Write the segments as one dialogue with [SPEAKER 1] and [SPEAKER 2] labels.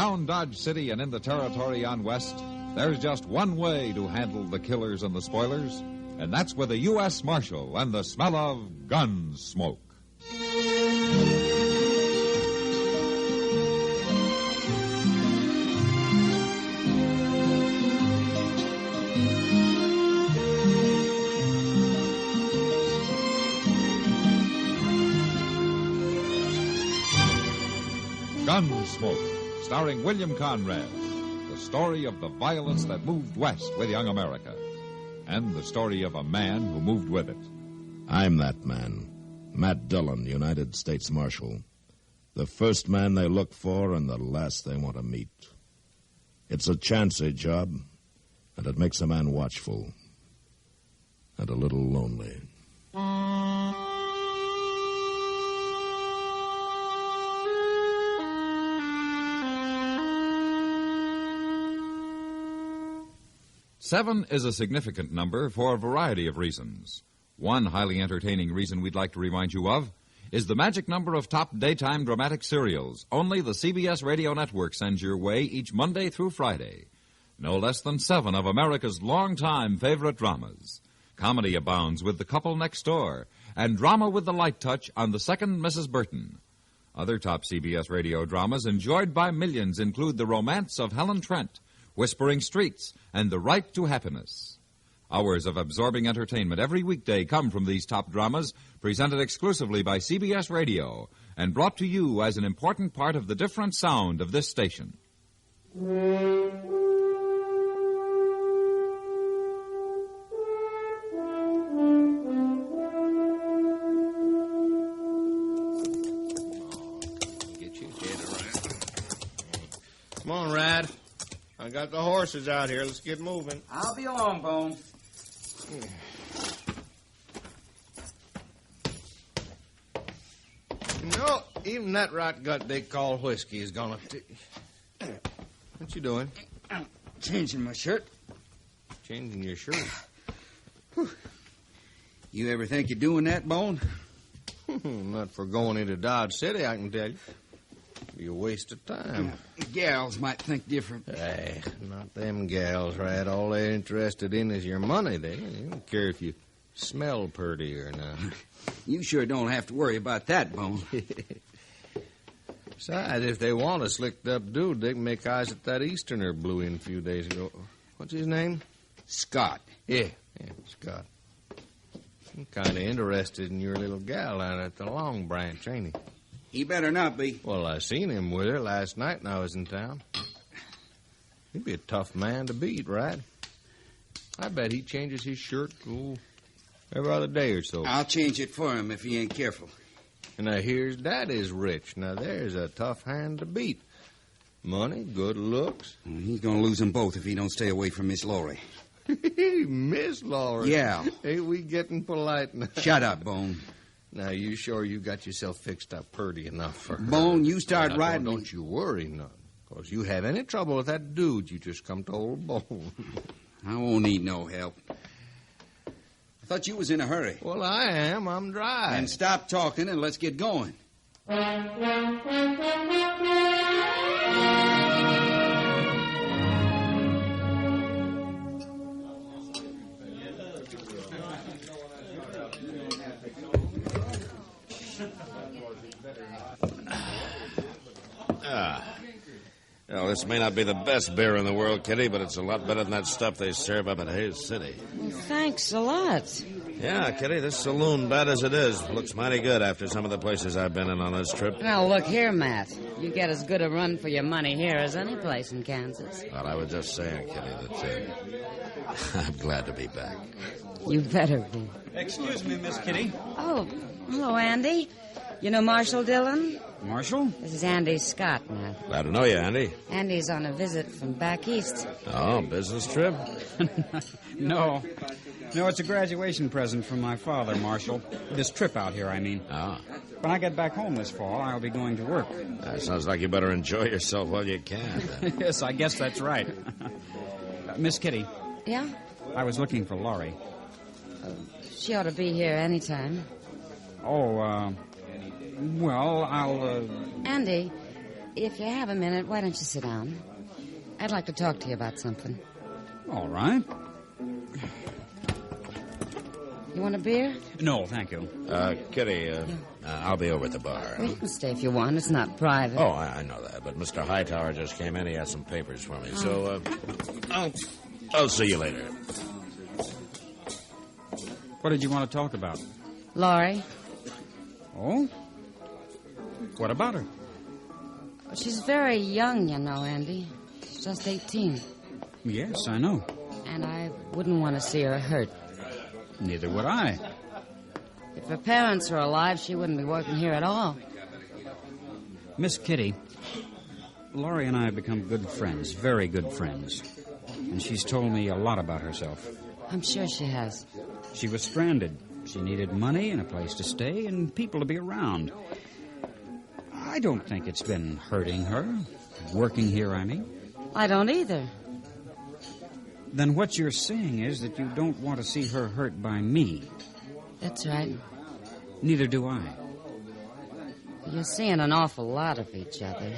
[SPEAKER 1] around Dodge City and in the territory on west, there's just one way to handle the killers and the spoilers, and that's with a U.S. Marshal and the smell of Gunsmoke. Gunsmoke, starring William Conrad, the story of the violence that moved west with young America, and the story of a man who moved with it.
[SPEAKER 2] I'm that man, Matt Dillon, United States Marshal. The first man they look for and the last they want to meet. It's a chancy job, and it makes a man watchful and a little lonely.
[SPEAKER 1] Seven is a significant number for a variety of reasons. One highly entertaining reason we'd like to remind you of is the magic number of top daytime dramatic serials only the CBS radio network sends your way each Monday through Friday. No less than 7 of America's longtime favorite dramas. Comedy abounds with The Couple Next Door and drama with the light touch on The Second Mrs. Burton. Other top CBS radio dramas enjoyed by millions include The Romance of Helen Trent, Whispering Streets, and The Right to Happiness. Hours of absorbing entertainment every weekday come from these top dramas, presented exclusively by CBS Radio, and brought to you as an important part of the different sound of this station.
[SPEAKER 3] Get you dead around. Come on, Rad. I got the horses out here. Let's get moving.
[SPEAKER 4] I'll be along, Bone.
[SPEAKER 3] No, even that rot gut they call whiskey is gonna... What you doing?
[SPEAKER 4] I'm changing my shirt.
[SPEAKER 3] Changing your shirt?
[SPEAKER 4] You ever think of doing that, Bone?
[SPEAKER 3] Not for going into Dodge City, I can tell you. Be a waste of time.
[SPEAKER 4] Gals might think different.
[SPEAKER 3] Hey, not them gals, right? All they're interested in is your money. They don't care if you smell purty or not.
[SPEAKER 4] You sure don't have to worry about that, Bone.
[SPEAKER 3] Besides, if they want a slicked-up dude, they can make eyes at that Easterner blew in a few days ago. What's his name?
[SPEAKER 4] Scott.
[SPEAKER 3] Yeah, Scott. I'm kind of interested in your little gal out at the Long Branch, ain't he?
[SPEAKER 4] He better not be.
[SPEAKER 3] Well, I seen him with her last night when I was in town. He'd be a tough man to beat, right? I bet he changes his shirt every other day or so.
[SPEAKER 4] I'll change it for him if he ain't careful.
[SPEAKER 3] And I hears Daddy's rich. Now, there's a tough hand to beat. Money, good looks.
[SPEAKER 4] He's going to lose them both if he don't stay away from Miss Laurie.
[SPEAKER 3] Miss Laurie?
[SPEAKER 4] Yeah.
[SPEAKER 3] Ain't we getting polite now?
[SPEAKER 4] Shut up, Bone.
[SPEAKER 3] Now, you sure you got yourself fixed up purty enough for her?
[SPEAKER 4] Bone, you start
[SPEAKER 3] now,
[SPEAKER 4] riding.
[SPEAKER 3] Don't you worry none. Because you have any trouble with that dude, you just come to old Bone.
[SPEAKER 4] I won't need no help. I thought you was in a hurry.
[SPEAKER 3] Well, I am. I'm dry.
[SPEAKER 4] And stop talking and let's get going.
[SPEAKER 2] Well, this may not be the best beer in the world, Kitty, but it's a lot better than that stuff they serve up at Hayes City.
[SPEAKER 5] Well, thanks a lot.
[SPEAKER 2] Yeah, Kitty, this saloon, bad as it is, looks mighty good after some of the places I've been in on this trip.
[SPEAKER 5] Now, look here, Matt. You get as good a run for your money here as any place in Kansas.
[SPEAKER 2] Well, I was just saying, Kitty, that I'm glad to be back.
[SPEAKER 5] You better be.
[SPEAKER 6] Excuse me, Miss Kitty.
[SPEAKER 5] Oh, hello, Andy. You know Marshal Dillon?
[SPEAKER 6] Marshal?
[SPEAKER 5] This is Andy Scott, Matt.
[SPEAKER 2] Glad to know you, Andy.
[SPEAKER 5] Andy's on a visit from back east.
[SPEAKER 2] Oh, business trip?
[SPEAKER 6] No, it's a graduation present from my father, Marshal. This trip out here, I mean.
[SPEAKER 2] Ah.
[SPEAKER 6] When I get back home this fall, I'll be going to work.
[SPEAKER 2] Sounds like you better enjoy yourself while you can.
[SPEAKER 6] Yes, I guess that's right. Miss Kitty.
[SPEAKER 5] Yeah?
[SPEAKER 6] I was looking for Laurie.
[SPEAKER 5] She ought to be here anytime.
[SPEAKER 6] Oh, well, I'll,
[SPEAKER 5] Andy, If you have a minute, why don't you sit down? I'd like to talk to you about something.
[SPEAKER 6] All right.
[SPEAKER 5] You want a beer?
[SPEAKER 6] No, thank you.
[SPEAKER 2] Kitty, I'll be over at the bar.
[SPEAKER 5] Well, you can stay if you want. It's not private.
[SPEAKER 2] Oh, I know that, but Mr. Hightower just came in. He has some papers for me, so I'll see you later.
[SPEAKER 6] What did you want to talk about?
[SPEAKER 5] Laurie.
[SPEAKER 6] Oh? What about her?
[SPEAKER 5] She's very young, you know, Andy. She's just 18.
[SPEAKER 6] Yes, I know.
[SPEAKER 5] And I wouldn't want to see her hurt.
[SPEAKER 6] Neither would I.
[SPEAKER 5] If her parents were alive, she wouldn't be working here at all.
[SPEAKER 6] Miss Kitty, Laurie and I have become good friends, very good friends. And she's told me a lot about herself.
[SPEAKER 5] I'm sure she has.
[SPEAKER 6] She was stranded. She needed money and a place to stay and people to be around. I don't think it's been hurting her. Working here, I mean.
[SPEAKER 5] I don't either.
[SPEAKER 6] Then what you're saying is that you don't want to see her hurt by me.
[SPEAKER 5] That's right.
[SPEAKER 6] Neither do I.
[SPEAKER 5] You're seeing an awful lot of each other.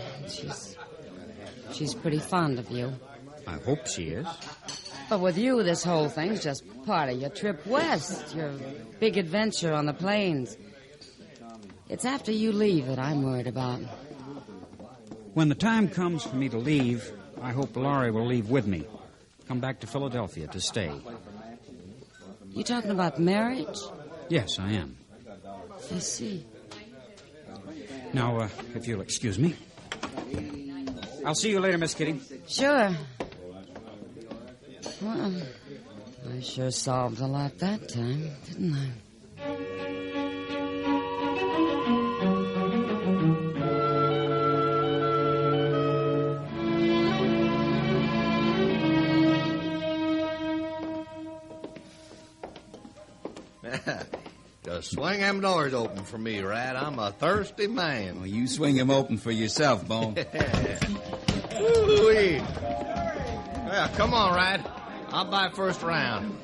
[SPEAKER 5] She's pretty fond of you.
[SPEAKER 6] I hope she is.
[SPEAKER 5] But with you, this whole thing's just part of your trip west, your big adventure on the plains. It's after you leave that I'm worried about.
[SPEAKER 6] When the time comes for me to leave, I hope Laurie will leave with me. Come back to Philadelphia to stay.
[SPEAKER 5] You talking about marriage?
[SPEAKER 6] Yes, I am.
[SPEAKER 5] I see.
[SPEAKER 6] Now, if you'll excuse me. I'll see you later, Miss Kitty.
[SPEAKER 5] Sure. Well, I sure solved a lot that time, didn't I?
[SPEAKER 3] Just swing them doors open for me, Rat. I'm a thirsty man.
[SPEAKER 4] Well, you swing him open for yourself, Bone.
[SPEAKER 3] Ooh-wee. Yeah, come on, Rat. I'll buy first round.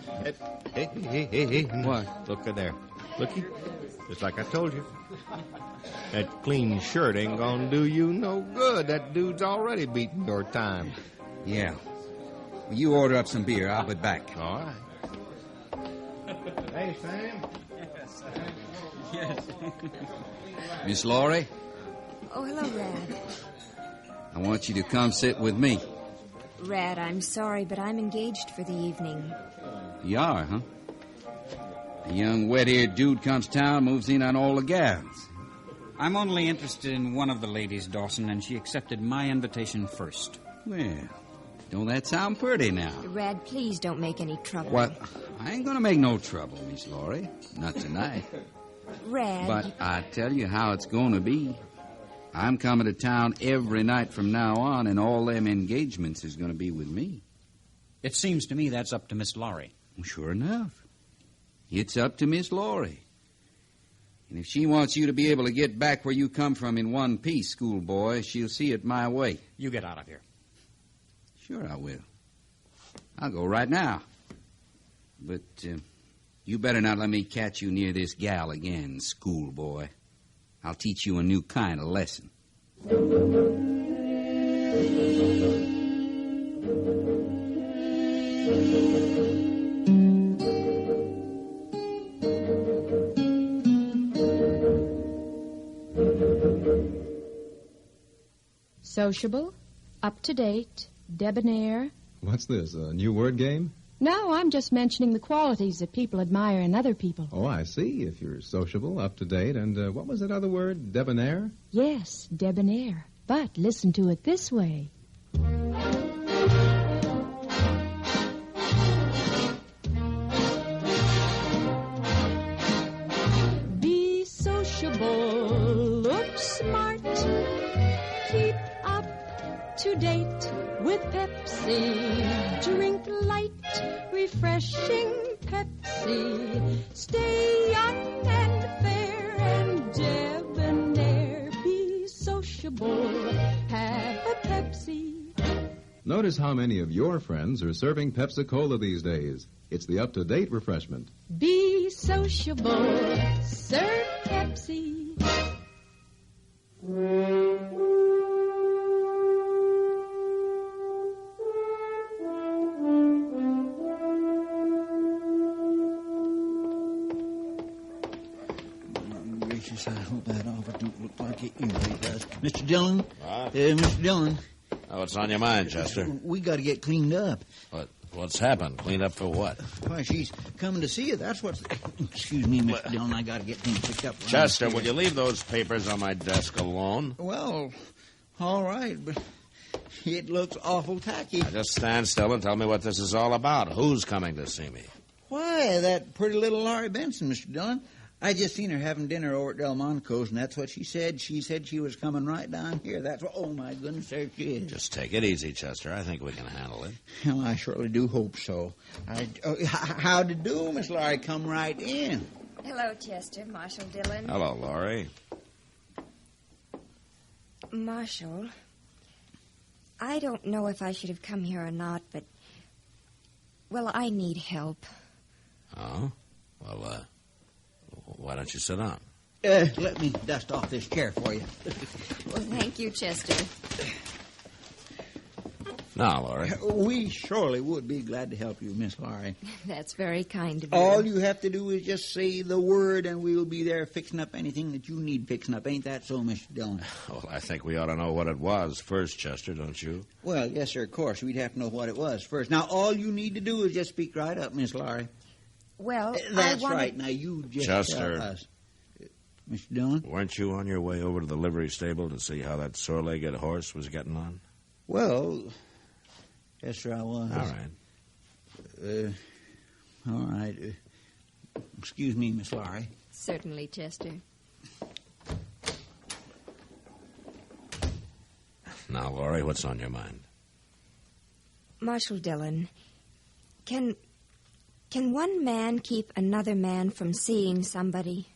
[SPEAKER 3] Hey.
[SPEAKER 4] What?
[SPEAKER 3] Look at there. Looky. Just like I told you. That clean shirt ain't gonna do you no good. That dude's already beating your time.
[SPEAKER 4] Yeah. Well, you order up some beer. I'll be back.
[SPEAKER 3] All right. Hey, Sam.
[SPEAKER 6] Yes.
[SPEAKER 4] Miss Laurie,
[SPEAKER 7] Oh, hello, Rad.
[SPEAKER 4] I want you to come sit with me.
[SPEAKER 7] Rad, I'm sorry, but I'm engaged for the evening.
[SPEAKER 4] You are, huh? A young wet-eared dude comes to town, moves in on all the gals.
[SPEAKER 6] I'm only interested in one of the ladies, Dawson, and she accepted my invitation first.
[SPEAKER 4] Well, don't that sound pretty now?
[SPEAKER 7] Rad, please don't make any trouble.
[SPEAKER 4] What? I ain't gonna make no trouble, Miss Laurie. Not tonight.
[SPEAKER 7] Rad.
[SPEAKER 4] But I tell you how it's gonna be. I'm coming to town every night from now on, and all them engagements is gonna be with me.
[SPEAKER 6] It seems to me that's up to Miss Laurie.
[SPEAKER 4] Sure enough. It's up to Miss Laurie. And if she wants you to be able to get back where you come from in one piece, schoolboy, she'll see it my way.
[SPEAKER 6] You get out of here.
[SPEAKER 4] Sure I will. I'll go right now. But you better not let me catch you near this gal again, schoolboy. I'll teach you a new kind of lesson.
[SPEAKER 8] Sociable, up-to-date, debonair.
[SPEAKER 9] What's this, a new word game?
[SPEAKER 8] No, I'm just mentioning the qualities that people admire in other people.
[SPEAKER 9] Oh, I see. If you're sociable, up-to-date, and what was that other word, debonair?
[SPEAKER 8] Yes, debonair. But listen to it this way. Be sociable, look smart, keep up to date with Pepsi. Drink light, refreshing Pepsi. Stay young and fair and debonair. Be sociable, have a Pepsi.
[SPEAKER 9] Notice how many of your friends are serving Pepsi-Cola these days. It's the up-to-date refreshment.
[SPEAKER 8] Be sociable, serve Pepsi.
[SPEAKER 10] Yes, I hope that offer don't look like it usually does. Mr. Dillon? Mr. Dillon?
[SPEAKER 2] Oh, what's on your mind, Chester?
[SPEAKER 10] We got to get cleaned up.
[SPEAKER 2] What's happened? Cleaned up for what?
[SPEAKER 10] Why, she's coming to see you. That's what's... Excuse me, Mr. Dillon. I got to get things picked up.
[SPEAKER 2] Chester, will you leave those papers on my desk alone?
[SPEAKER 10] Well, all right, but it looks awful tacky.
[SPEAKER 2] Now just stand still and tell me what this is all about. Who's coming to see me?
[SPEAKER 10] Why, that pretty little Laurie Benson, Mr. Dillon. I just seen her having dinner over at Delmonico's, and that's what she said. She said she was coming right down here. That's what... Oh, my goodness, there she is.
[SPEAKER 2] Just take it easy, Chester. I think we can handle it.
[SPEAKER 10] Well, I surely do hope so. How'd you do, Miss Laurie? Come right in.
[SPEAKER 7] Hello, Chester. Marshal Dillon.
[SPEAKER 2] Hello, Laurie.
[SPEAKER 7] Marshal, I don't know if I should have come here or not, but... Well, I need help.
[SPEAKER 2] Oh? Well, why don't you sit down?
[SPEAKER 10] Let me dust off this chair for you.
[SPEAKER 7] Well, thank you, Chester.
[SPEAKER 2] Now, Laurie.
[SPEAKER 10] We surely would be glad to help you, Miss Laurie.
[SPEAKER 7] That's very kind of you.
[SPEAKER 10] All you have to do is just say the word, and we'll be there fixing up anything that you need fixing up. Ain't that so, Mr. Dillon?
[SPEAKER 2] Well, I think we ought to know what it was first, Chester, don't you?
[SPEAKER 10] Well, yes, sir, of course. We'd have to know what it was first. Now, all you need to do is just speak right up, Miss Laurie.
[SPEAKER 7] Well,
[SPEAKER 10] that's right. Now, you just
[SPEAKER 2] Chester.
[SPEAKER 10] tell us. Mr. Dillon?
[SPEAKER 2] Weren't you on your way over to the livery stable to see how that sore-legged horse was getting on?
[SPEAKER 10] Well, yes, sir, I was.
[SPEAKER 2] All right.
[SPEAKER 10] All right. Excuse me, Miss Laurie.
[SPEAKER 7] Certainly, Chester.
[SPEAKER 2] Now, Laurie, what's on your mind?
[SPEAKER 7] Marshal Dillon, can one man keep another man from seeing somebody?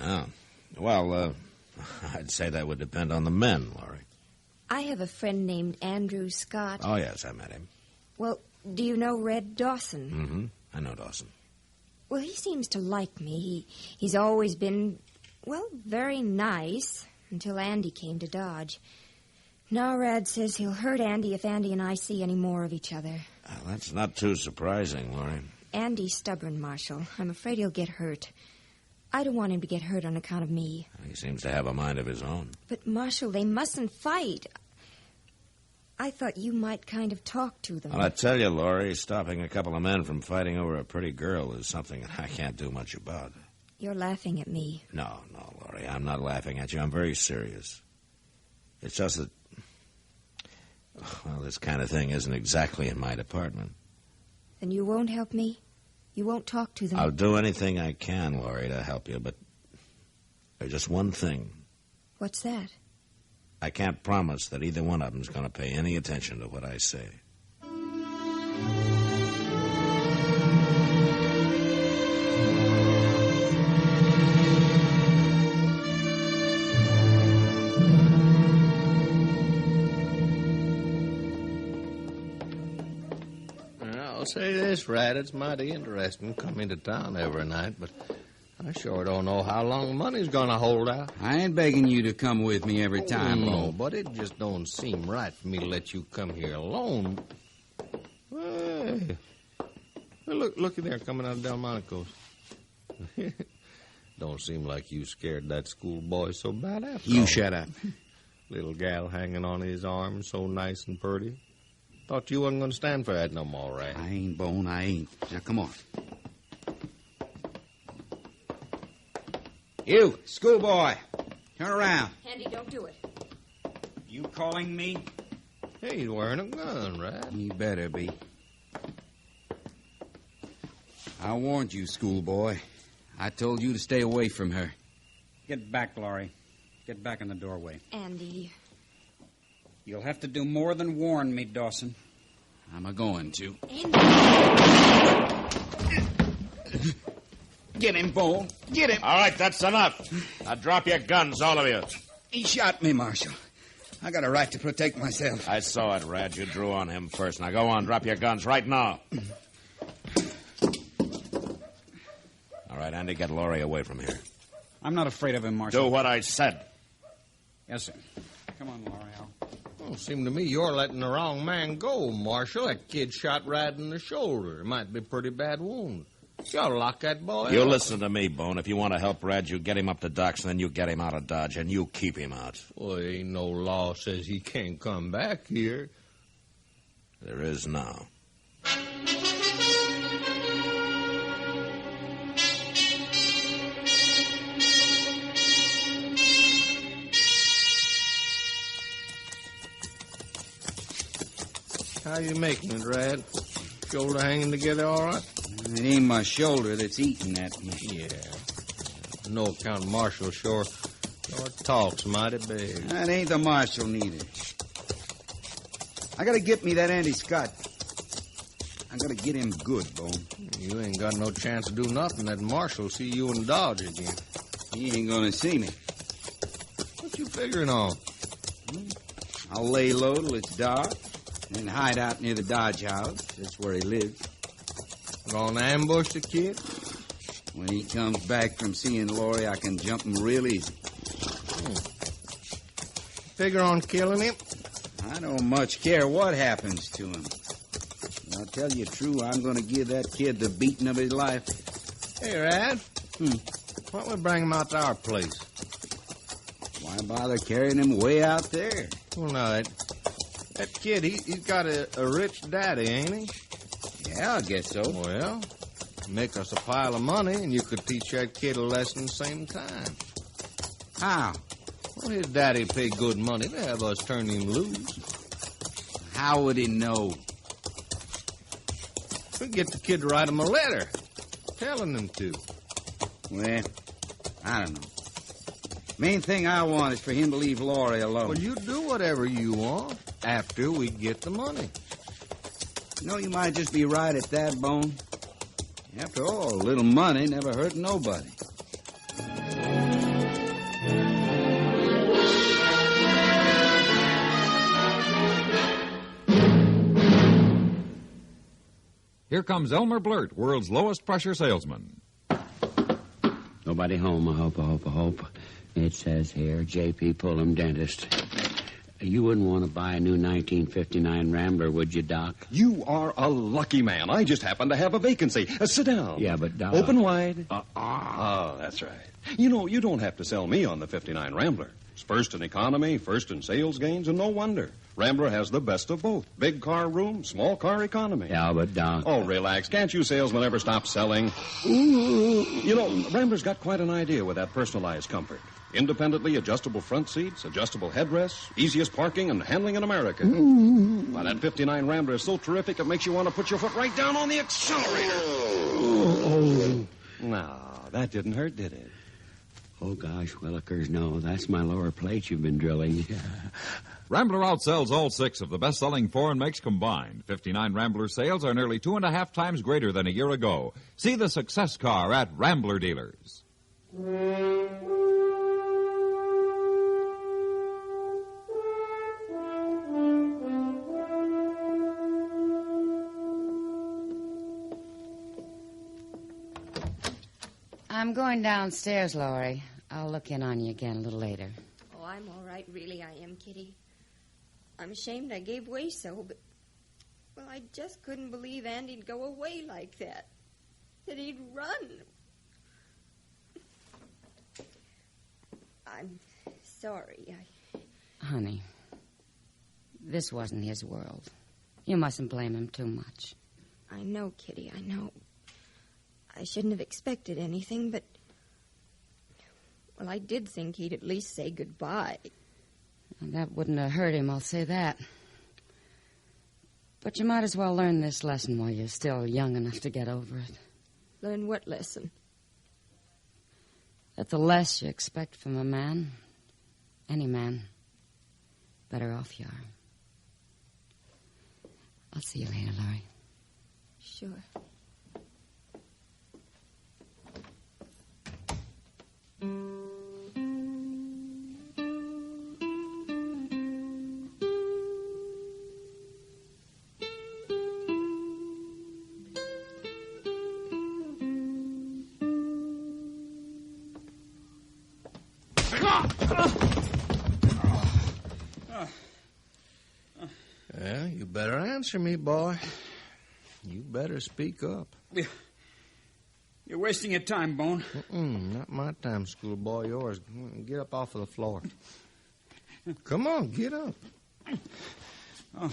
[SPEAKER 2] Oh. Well, I'd say that would depend on the men, Laurie.
[SPEAKER 7] I have a friend named Andrew Scott.
[SPEAKER 2] Oh, yes, I met him.
[SPEAKER 7] Well, do you know Red Dawson?
[SPEAKER 2] Mm-hmm. I know Dawson.
[SPEAKER 7] Well, he seems to like me. He's always been, well, very nice until Andy came to Dodge. Now Rad says he'll hurt Andy if Andy and I see any more of each other.
[SPEAKER 2] That's not too surprising, Laurie.
[SPEAKER 7] Andy's stubborn, Marshal. I'm afraid he'll get hurt. I don't want him to get hurt on account of me.
[SPEAKER 2] He seems to have a mind of his own.
[SPEAKER 7] But, Marshal, they mustn't fight. I thought you might kind of talk to them.
[SPEAKER 2] Well, I tell you, Laurie, stopping a couple of men from fighting over a pretty girl is something that I can't do much about.
[SPEAKER 7] You're laughing at me.
[SPEAKER 2] No, Laurie, I'm not laughing at you. I'm very serious. It's just that, well, this kind of thing isn't exactly in my department.
[SPEAKER 7] Then you won't help me? You won't talk to them?
[SPEAKER 2] I'll do anything I can, Laurie, to help you, but there's just one thing.
[SPEAKER 7] What's that?
[SPEAKER 2] I can't promise that either one of them's going to pay any attention to what I say.
[SPEAKER 3] I'll say this, Rat, it's mighty interesting coming to town every night, but I sure don't know how long money's gonna hold out.
[SPEAKER 4] I ain't begging you to come with me every time,
[SPEAKER 3] No, but it just don't seem right for me to let you come here alone. Hey, looky there, coming out of Delmonico's. Don't seem like you scared that schoolboy so bad after
[SPEAKER 4] You
[SPEAKER 3] all.
[SPEAKER 4] shut up.
[SPEAKER 3] Little gal hanging on his arm, so nice and pretty. Thought you wasn't gonna stand for that no more, Rat.
[SPEAKER 4] I ain't, Bone, I ain't. Now, come on. You, schoolboy, turn around.
[SPEAKER 7] Andy, don't do it.
[SPEAKER 6] You calling me?
[SPEAKER 3] Hey, he's wearing a gun, Rat.
[SPEAKER 4] You better be. I warned you, schoolboy. I told you to stay away from her.
[SPEAKER 6] Get back, Laurie. Get back in the doorway.
[SPEAKER 7] Andy.
[SPEAKER 6] You'll have to do more than warn me, Dawson.
[SPEAKER 4] I'm a-going to.
[SPEAKER 7] Andy.
[SPEAKER 4] Get him, Bone. Get him.
[SPEAKER 2] All right, that's enough. Now drop your guns, all of you.
[SPEAKER 4] He shot me, Marshal. I got a right to protect myself.
[SPEAKER 2] I saw it, Rad. You drew on him first. Now go on, drop your guns right now. All right, Andy, get Laurie away from here.
[SPEAKER 6] I'm not afraid of him, Marshal.
[SPEAKER 2] Do what I said.
[SPEAKER 6] Yes, sir. Come on, Laurie.
[SPEAKER 3] Well, seemed to me you're letting the wrong man go, Marshal. That kid shot Rad in the shoulder. It might be a pretty bad wound. You ought to lock that boy
[SPEAKER 2] You
[SPEAKER 3] up.
[SPEAKER 2] listen to me, Bone. If you want to help Rad, you get him up to docks, and then you get him out of Dodge, and you keep him out.
[SPEAKER 3] Well, ain't no law says he can't come back here.
[SPEAKER 2] There is now.
[SPEAKER 3] How you making it, Rad? Shoulder hanging together all right?
[SPEAKER 4] It ain't my shoulder that's eating at me.
[SPEAKER 3] Yeah. No account Marshall sure talks mighty big.
[SPEAKER 4] That ain't the marshal neither. I gotta get me that Andy Scott. I gotta get him good, Bone.
[SPEAKER 3] You ain't got no chance to do nothing. That Marshall see you in Dodge again.
[SPEAKER 4] He ain't gonna see me.
[SPEAKER 3] What you figuring on?
[SPEAKER 4] I'll lay low till it's dark, and then hide out near the Dodge house. That's where he lives.
[SPEAKER 3] Gonna ambush the kid?
[SPEAKER 4] When he comes back from seeing Laurie, I can jump him real easy.
[SPEAKER 3] Figure on killing him?
[SPEAKER 4] I don't much care what happens to him. I'll tell you true, I'm going to give that kid the beating of his life.
[SPEAKER 3] Hey, Rad. Why don't we bring him out to our place?
[SPEAKER 4] Why bother carrying him way out there?
[SPEAKER 3] Well, no, that kid, he's got a rich daddy, ain't he?
[SPEAKER 4] Yeah, I guess so.
[SPEAKER 3] Well, make us a pile of money, and you could teach that kid a lesson the same time.
[SPEAKER 4] How?
[SPEAKER 3] Well, his daddy paid good money to have us turn him loose.
[SPEAKER 4] How would he know?
[SPEAKER 3] We get the kid to write him a letter, telling him to.
[SPEAKER 4] Well, I don't know. Main thing I want is for him to leave Laurie alone.
[SPEAKER 3] Well, you do whatever you want after we get the money.
[SPEAKER 4] You know, you might just be right at that, Bone. After all, a little money never hurt nobody.
[SPEAKER 1] Here comes Elmer Blurt, world's lowest pressure salesman.
[SPEAKER 11] Nobody home, I hope. It says here, J.P. Pullum, dentist. You wouldn't want to buy a new 1959 Rambler, would you, Doc?
[SPEAKER 12] You are a lucky man. I just happen to have a vacancy. Sit down.
[SPEAKER 11] Yeah, but Doc...
[SPEAKER 12] Open wide. Oh, that's right. You know, you don't have to sell me on the 59 Rambler. It's first in economy, first in sales gains, and no wonder. Rambler has the best of both. Big car room, small car economy.
[SPEAKER 11] Yeah, but Doc...
[SPEAKER 12] Oh, relax. Can't you salesmen ever stop selling? You know, Rambler's got quite an idea with that personalized comfort. Independently adjustable front seats, adjustable headrests, easiest parking and handling in America. Why, that 59 Rambler is so terrific it makes you want to put your foot right down on the accelerator. No, that didn't hurt, did it?
[SPEAKER 11] Oh, gosh, Willikers, no. That's my lower plate you've been drilling.
[SPEAKER 1] Rambler outsells all 6 of the best-selling foreign makes combined. 59 Rambler sales are nearly 2.5 times greater than a year ago. See the success car at Rambler dealers.
[SPEAKER 5] I'm going downstairs, Laurie. I'll look in on you again a little later.
[SPEAKER 7] Oh, I'm all right, really, I am, Kitty. I'm ashamed I gave way so, but... Well, I just couldn't believe Andy'd go away like that. That he'd run. I'm sorry.
[SPEAKER 5] Honey, this wasn't his world. You mustn't blame him too much.
[SPEAKER 7] I know, Kitty, I know. I shouldn't have expected anything, but... Well, I did think he'd at least say goodbye.
[SPEAKER 5] That wouldn't have hurt him, I'll say that. But you might as well learn this lesson while you're still young enough to get over it.
[SPEAKER 7] Learn what lesson?
[SPEAKER 5] That the less you expect from a man, any man, better off you are. I'll see you later, Laurie.
[SPEAKER 7] Sure.
[SPEAKER 3] Well, you better answer me, boy. You better speak up.
[SPEAKER 6] You're wasting your time, Bone.
[SPEAKER 3] Not my time, schoolboy. Yours. Get up off of the floor. Come on, get up.
[SPEAKER 6] Oh.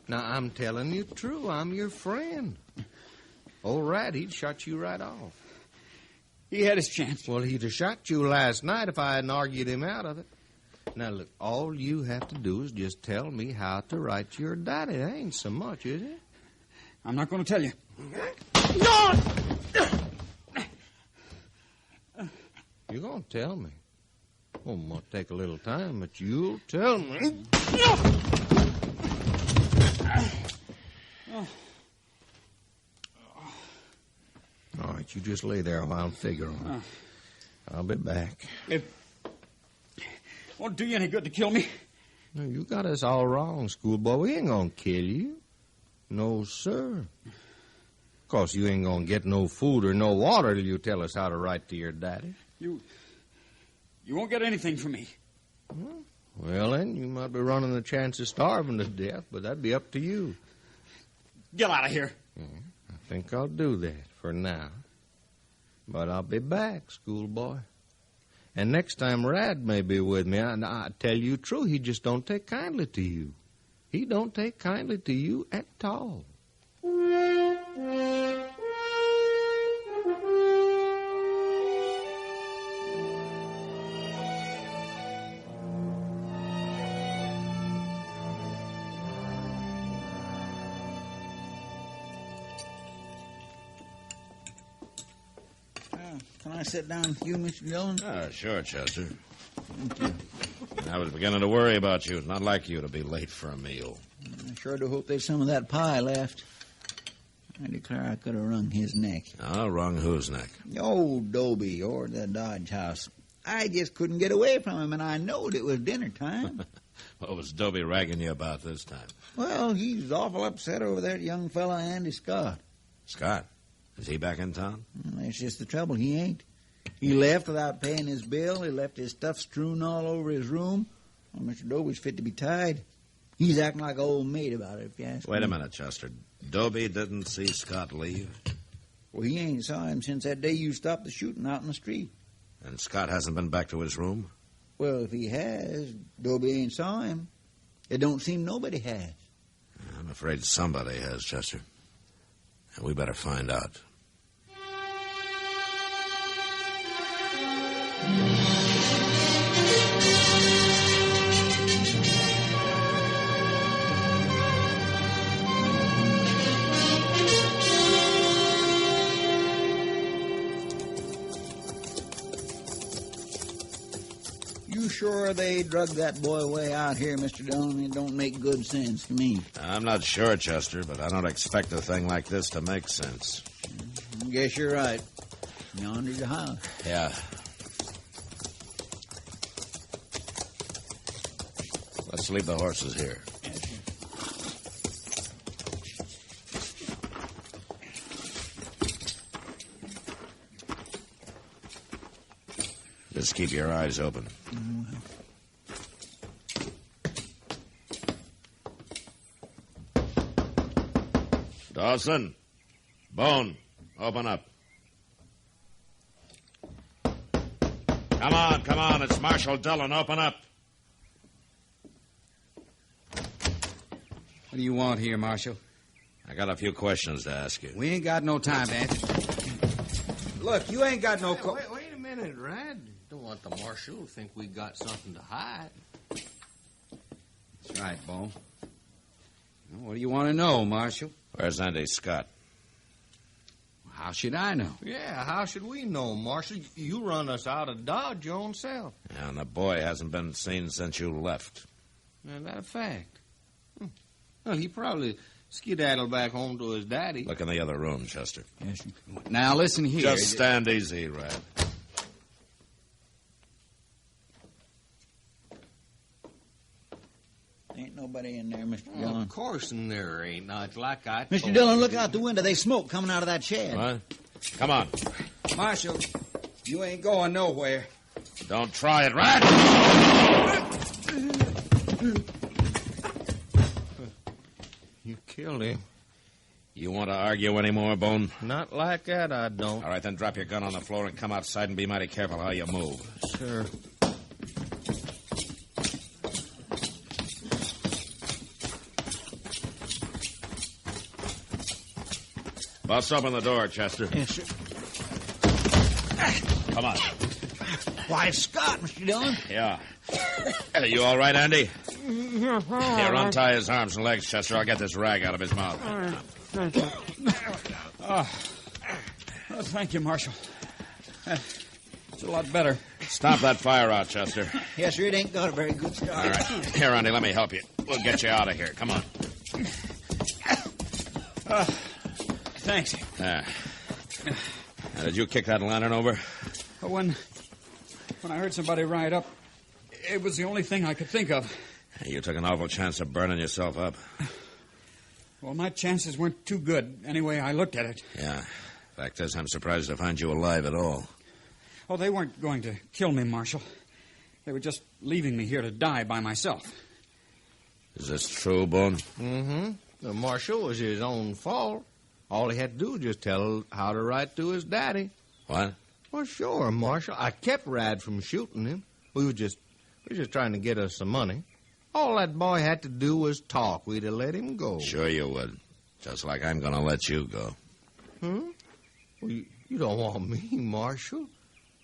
[SPEAKER 3] Now, I'm telling you true. I'm your friend. Old Rat, he'd shot you right off.
[SPEAKER 6] He had his chance.
[SPEAKER 3] Well, he'd have shot you last night if I hadn't argued him out of it. Now, look, all you have to do is just tell me how to write to your daddy. That ain't so much, is it?
[SPEAKER 6] I'm not going to tell you.
[SPEAKER 3] No! You're going to tell me. Oh, it might take a little time, but you'll tell me. All right, you just lay there while I figure on it. I'll be back.
[SPEAKER 6] It won't do you any good to kill me.
[SPEAKER 3] No, you got us all wrong, schoolboy. We ain't going to kill you. No, sir. Of course, you ain't going to get no food or no water till you tell us how to write to your daddy.
[SPEAKER 6] You won't get anything from me.
[SPEAKER 3] Well, then, you might be running the chance of starving to death, but that'd be up to you.
[SPEAKER 6] Get out of here.
[SPEAKER 3] I think I'll do that for now. But I'll be back, schoolboy. And next time Rad may be with me, I tell you true, he just don't take kindly to you. He don't take kindly to you at all.
[SPEAKER 10] Can I sit down with you, Mr. Dillon?
[SPEAKER 2] Sure, Chester. Thank you. I was beginning to worry about you. It's not like you to be late for a meal.
[SPEAKER 10] I sure do hope there's some of that pie left. I declare I could have wrung his neck.
[SPEAKER 2] Wrung whose neck?
[SPEAKER 10] Old Dobie, or the Dodge House. I just couldn't get away from him, and I knowed it was dinner time.
[SPEAKER 2] What was Dobie ragging you about this time?
[SPEAKER 10] Well, he's awful upset over that young fella, Andy Scott.
[SPEAKER 2] Scott? Is he back in town?
[SPEAKER 10] That's just the trouble. He ain't. He left without paying his bill. He left his stuff strewn all over his room. Well, Mr. Dobie's fit to be tied. He's acting like an old maid about it, if you ask me.
[SPEAKER 2] Wait a minute, Chester. Dobie didn't see Scott leave?
[SPEAKER 10] Well, he ain't saw him since that day you stopped the shooting out in the street.
[SPEAKER 2] And Scott hasn't been back to his room?
[SPEAKER 10] Well, if he has, Dobie ain't saw him. It don't seem nobody has.
[SPEAKER 2] I'm afraid somebody has, Chester. And we better find out.
[SPEAKER 10] You sure they drug that boy away out here, Mr. Dillon? It don't make good sense to me.
[SPEAKER 2] I'm not sure, Chester, but I don't expect a thing like this to make sense.
[SPEAKER 10] I guess you're right. Yonder's the house.
[SPEAKER 2] Yeah. Let's leave the horses here. Just keep your eyes open. Dawson, Bone, open up. Come on, it's Marshal Dillon. Open up.
[SPEAKER 4] What do you want here, Marshal?
[SPEAKER 2] I got a few questions to ask you.
[SPEAKER 4] We ain't got no time to answer. Look, you ain't got no...
[SPEAKER 3] Wait a minute, Rad. Don't want the marshal to think we got something to hide.
[SPEAKER 4] That's right, Bo. What do you want to know, Marshal?
[SPEAKER 2] Where's Andy Scott?
[SPEAKER 4] How should I know?
[SPEAKER 3] Yeah, how should we know, Marshal? You run us out of Dodge your own self.
[SPEAKER 2] Yeah, and the boy hasn't been seen since you left.
[SPEAKER 3] Is that a fact? Well, he probably skedaddled back home to his daddy.
[SPEAKER 2] Look in the other room, Chester.
[SPEAKER 10] Yes, sir.
[SPEAKER 4] Now, listen here.
[SPEAKER 2] Just stand easy, Rad.
[SPEAKER 10] Ain't nobody in there, Mr. Dillon.
[SPEAKER 3] Of course there ain't. Now, it's like I
[SPEAKER 10] Mr. Dillon, look out the window. There's smoke coming out of that shed.
[SPEAKER 2] What? Come on.
[SPEAKER 4] Marshal, you ain't going nowhere.
[SPEAKER 2] Don't try it, Rad!
[SPEAKER 3] You killed him.
[SPEAKER 2] You want to argue anymore, Bone?
[SPEAKER 3] Not like that, I don't.
[SPEAKER 2] All right, then drop your gun on the floor and come outside and be mighty careful how you move.
[SPEAKER 3] Sure.
[SPEAKER 2] Bust open the door, Chester.
[SPEAKER 10] Yes, sir.
[SPEAKER 2] Come on.
[SPEAKER 10] Why, it's Scott, Mr. Dillon.
[SPEAKER 2] Yeah. Are you all right, Andy? Here, untie his arms and legs, Chester. I'll get this rag out of his mouth.
[SPEAKER 6] Oh, thank you, Marshal. It's a lot better.
[SPEAKER 2] Stomp that fire out, Chester.
[SPEAKER 10] Yes, sir, it ain't got a very good start.
[SPEAKER 2] All right. Here, Andy, let me help you. We'll get you out of here. Come on.
[SPEAKER 6] Thanks.
[SPEAKER 2] Now, did you kick that lantern over?
[SPEAKER 6] When I heard somebody ride up, it was the only thing I could think of.
[SPEAKER 2] You took an awful chance of burning yourself up.
[SPEAKER 6] Well, my chances weren't too good, anyway I looked at it.
[SPEAKER 2] Yeah. Fact is, I'm surprised to find you alive at all.
[SPEAKER 6] Oh, they weren't going to kill me, Marshal. They were just leaving me here to die by myself.
[SPEAKER 2] Is this true, Bone?
[SPEAKER 3] Mm-hmm. The Marshal was his own fault. All he had to do was just tell how to write to his daddy.
[SPEAKER 2] What?
[SPEAKER 3] Well, sure, Marshal. I kept Rad from shooting him. We were just trying to get us some money. All that boy had to do was talk. We'd have let him go.
[SPEAKER 2] Sure you would. Just like I'm going to let you go.
[SPEAKER 3] Well, you don't want me, Marshal.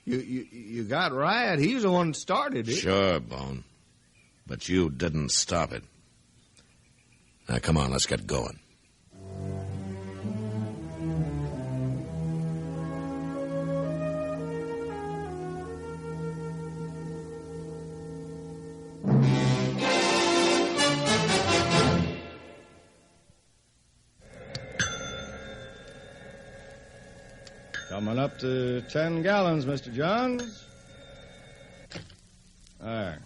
[SPEAKER 3] You got Rad. He's the one that started it.
[SPEAKER 2] Sure, Bone. But you didn't stop it. Now, come on, let's get going.
[SPEAKER 13] Coming up to 10 gallons, Mr. Johns. There.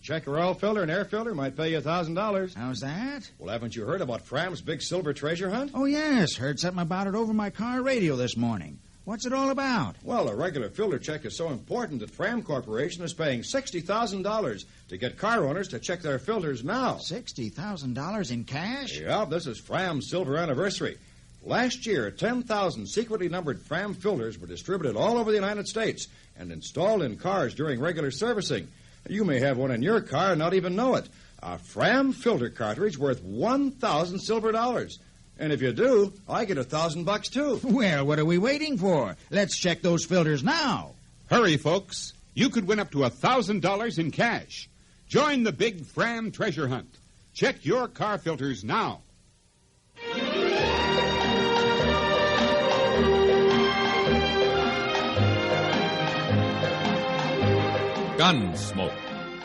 [SPEAKER 13] Check your oil filter and air filter might pay you $1,000.
[SPEAKER 10] How's that?
[SPEAKER 13] Well, haven't you heard about Fram's big silver treasure hunt?
[SPEAKER 10] Oh, yes. Heard something about it over my car radio this morning. What's it all about?
[SPEAKER 13] Well, a regular filter check is so important that Fram Corporation is paying $60,000 to get car owners to check their filters now.
[SPEAKER 10] $60,000 in cash?
[SPEAKER 13] Yeah, this is Fram's silver anniversary. Last year, 10,000 secretly numbered Fram filters were distributed all over the United States and installed in cars during regular servicing. You may have one in your car and not even know it. A Fram filter cartridge worth 1,000 silver dollars. And if you do, I get $1,000 too.
[SPEAKER 10] Well, what are we waiting for? Let's check those filters now.
[SPEAKER 14] Hurry, folks. You could win up to $1,000 in cash. Join the big Fram treasure hunt. Check your car filters now.
[SPEAKER 1] Gunsmoke.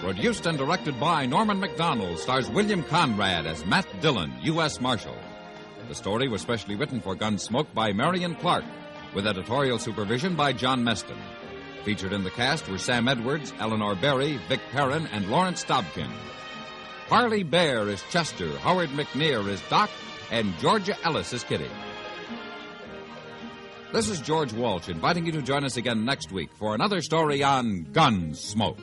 [SPEAKER 1] Produced and directed by Norman MacDonald, stars William Conrad as Matt Dillon, U.S. Marshal. The story was specially written for Gunsmoke by Marion Clark, with editorial supervision by John Meston. Featured in the cast were Sam Edwards, Eleanor Berry, Vic Perrin, and Lawrence Dobkin. Parley Bear is Chester, Howard McNear is Doc, and Georgia Ellis is Kitty. This is George Walsh inviting you to join us again next week for another story on Gunsmoke.